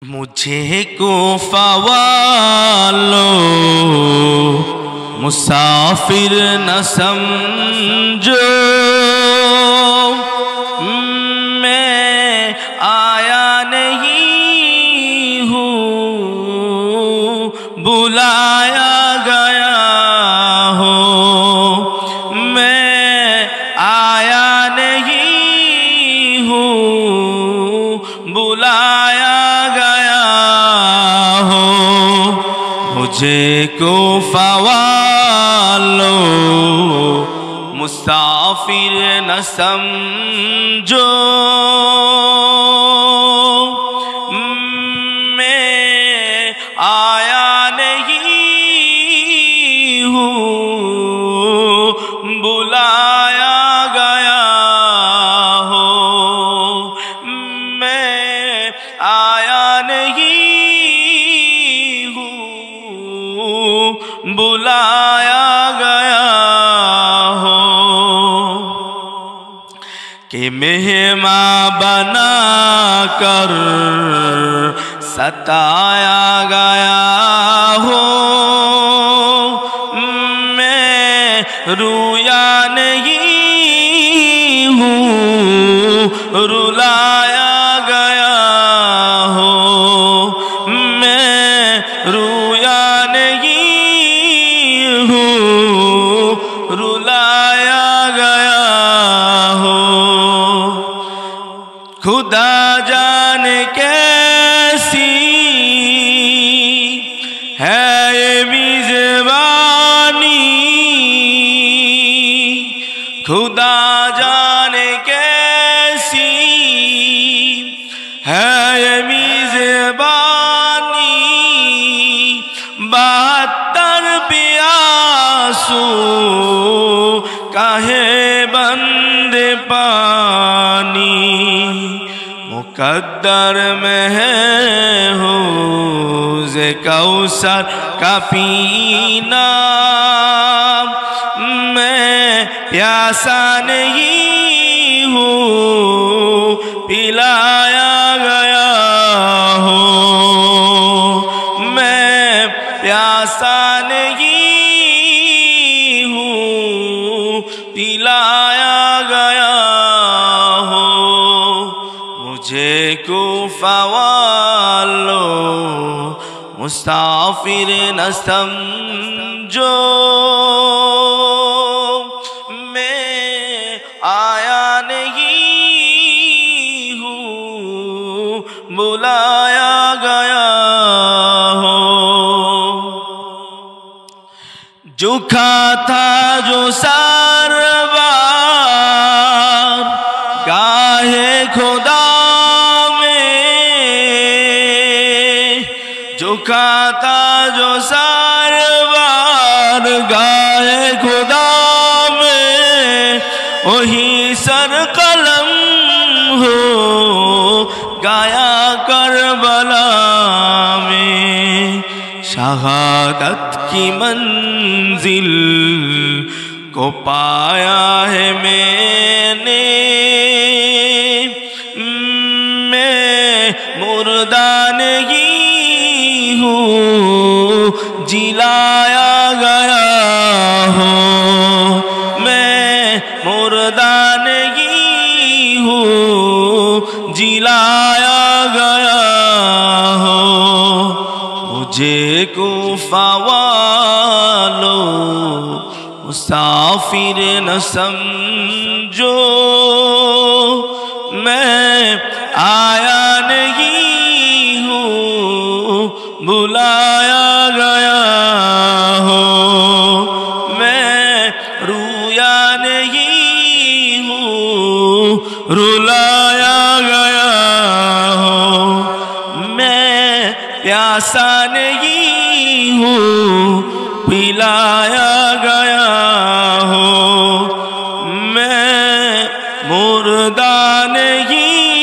مجھے کوفہ والوں مسافر نہ سمجھو، میں آیا نہیں ہوں بلایا گیا ہوں، میں آیا نہیں ہوں بلایا گیا ہوں، مجھے کوفہ والوں مسافر نہ سمجھو، میں آیا نہیں ہوں بلایا گیا ہوں، میں آیا نہیں ہوں بلایا گیا ہوں، کہ مہمان بنا کر ستایا گیا ہوں، میں رویا نہیں ہوں رلایا گیا ہوں، میں رویا نہیں ہوں رلایا گیا ہوں، خدا جانے کیسی ہے یہ میزبانی، خدا جانے کیسی ہے یہ میزبانی، 72 پیاسوں کہے بند پانی، مقدر میں ہے حوض کوثر کا پینا، میں پیاسا نہیں ہوں پلایا گیا ہوں، میں پیاسا نہیں ہوں پلایا گیا ہوں، مجھے کوفہ والوں مسافر نہ سمجھو، میں آیا نہیں ہوں بلایا گیا ہوں، جھکا تھا جو سر بار گاہے خدا میں، جھکا تھا جو سر بار گاہے خدا میں، وہی سر قلم ہو گایا کربلا میں، شہادت کی منزل کو پایا ہے میں نے، میں مردہ نہیں ہوں جلایا گیا ہوں، میں مردہ نہیں ہوں جلایا گیا ہوں، مجھے کوفہ والوں مسافر نہ سمجھو، میں آیا نہیں ہوں بلایا گیا ہوں، میں رویا نہیں ہوں رلایا گیا ہوں، میں پیاسا نہیں ہوں پلایا گیا ہوں، میں مردہ نہیں